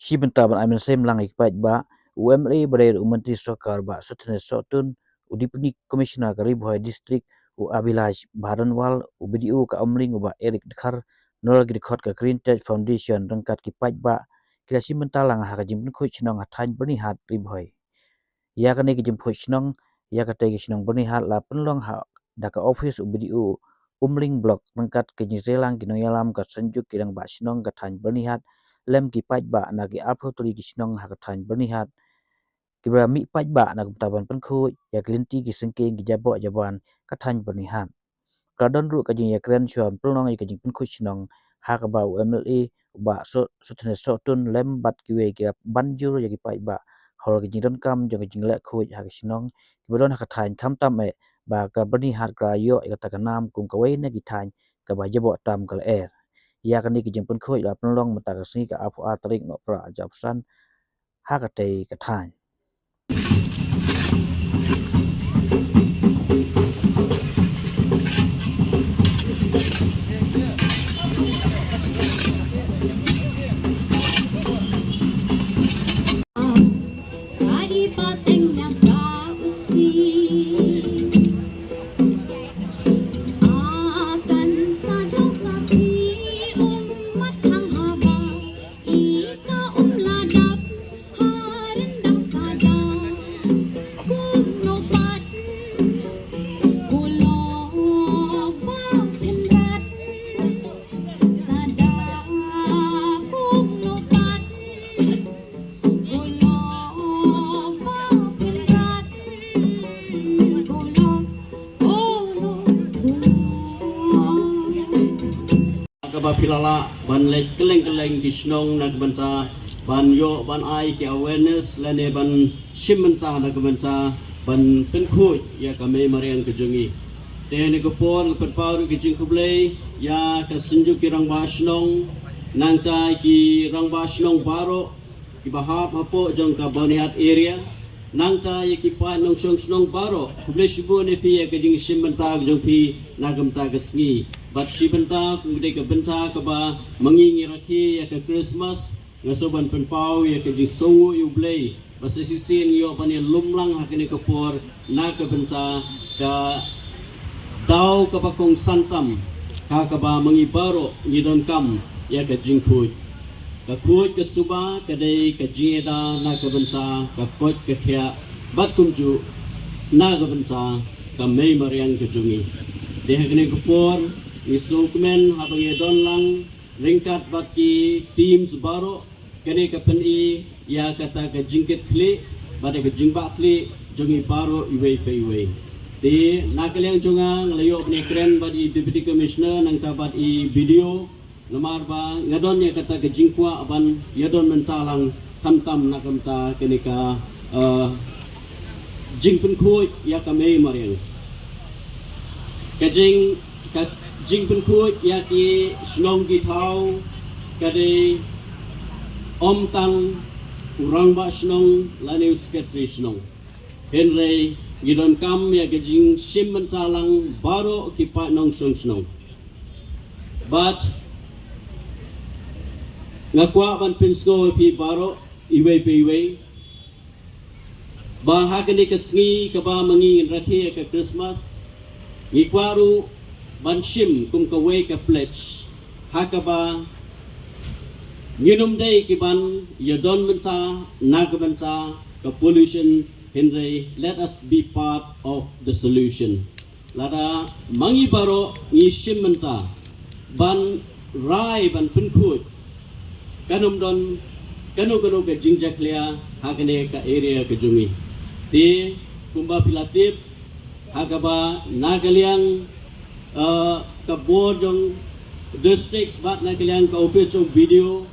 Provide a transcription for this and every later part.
shi benta ban amen sem lang ikpat ba UMA berer umentri sokar ba sutne sotun udipni commissioner garib hoy district u Abilash Baranwal u BDU ka amring ba Eric Dekhar nor gidkhot ka Green Touch Foundation rangkat kipat ba kila shi benta lang ha jim khoi chnong hathan berni hat rib hoy ya kane ki jim khoi chnong ya ka te chnong berni hat la penlong ha daka office u BDU umling block rangkat ke jirelang kinong yalam ka sanjuk kidang ba chnong ka than berni hat lem kipat ba nagi apho tuli chnong ha ka than berni hat kibra mi paj ba na taban penku ya klinti ki sengking ki jabo jaban kathan bernihan kadon ru kajing ya kren chuam pelong ya kajing penku chnong ha ka ba MLA ba so thne so tun lem bat ki we ki banjur ya ki paj ba hol ki jing don kam jong jing le khu ha ki chnong kibron ha kathan kham tam e ba ka bernihat ka yo ya ta kanam kum ka we ne ki than ka ba jabo tam kal er ya kan ki jing penku la pelong mata ka si ka apu atrik no pra japsan ha ka te kathan Kaba pilala ban lek keleng kisnong nagbanta ban yo ban ai ki awareness lane ban simenta nagbanta ban penkut ya kami mariang kejungi tene ko por perparu ki jingkublei ya ka senju ki rang basnong nangta ki rang basnong baro ki bahap hapo jong ka banihat area nangta ya ki pa nong snong baro kublei sibu ne pi ya kejing simenta jong pi nagamta kesngi bat si benta kemudian ke benta ke ba mengingi rakhi ya ke Christmas ngasoban penpau ya ke jisongu yu blei basa sisin yo pani lumlang hakini ke por na ke benta ka dau ke pakong santam ka ba mengi baro ni don kam ya ke jingput ka kut ke suba ke dei ke jeda na ke benta ka kot ke khia bat kumju na ke benta ka mei mariang ke jungi de hakini ke por Isukmen habang don lang ringkat baki teams baro kene kapeni ya kata ke jingkit kli pada ke jingba kli jongi baro iwe pe iwe di nakaliang jonga ngelayo ni keren badi deputy commissioner nang tabat i video lemar ba ngadon ya kata ke jingkwa aban yadon mentalang tamtam nakamta kene ka jingpen khoi ya kame mariang kajing jing penkut ya ki snong ki thau kade om tang urang ba snong lane secretary snong henry gidon kam ya ke jing sim mentalang baro ki pa nong snong but ngakwa ban pinsko pi baro iwe pe iwe ba hakani ke sngi ke ba mangi rakhi ke Christmas ngikwaru banshim kum ka way ka pledge hakaba nginum day kiban yadon menta nagbanta ka pollution henry let us be part of the solution lada mangi baro ni shimenta ban rai ban penkut kanum don kanu ka jingjaklia hakane ka area ka jungi ti kumba pilatip hakaba nagaliang ka board ng district bat na kailangan ka office of video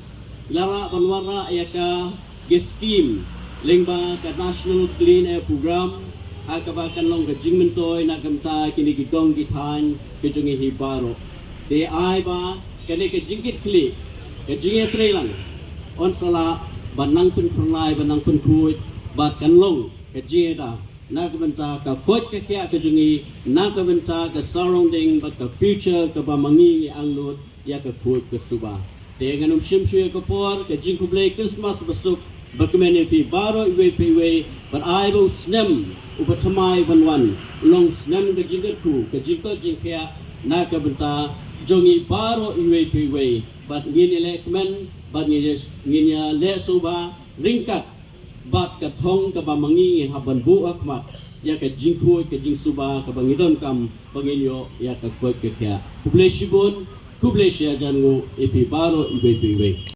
lala panwara ya ka scheme lingba ka national clean air program hakaba kanlong ka jingmentoy na kamta kinigidong githan kejungi hibaro de ai ba kani ka jingkit kli ka jingi trailang on sala banang pun pernai banang pun kuit bat kanlong ka jingeda nagbenta ka kot ka kya ka jungi nagbenta ka surrounding but ka future ka ba mangi ang lut ya ka kot ka suba dengan syuya kapor ke jing kublai Christmas besuk berkemeni pi baro iwe berai bau snem upatamai banwan long snem ke jingku ke jingkea na ke benta jongi baro iwe bat ngini le kemen bat ngini le suba ringkat bat ke thong ke bamangi haban bu akmat ya ke jingku ke jing suba ke bangidon kam bangilio ya ke kuat ke kea kublai shibun kublai sya jangu ipi baro iwe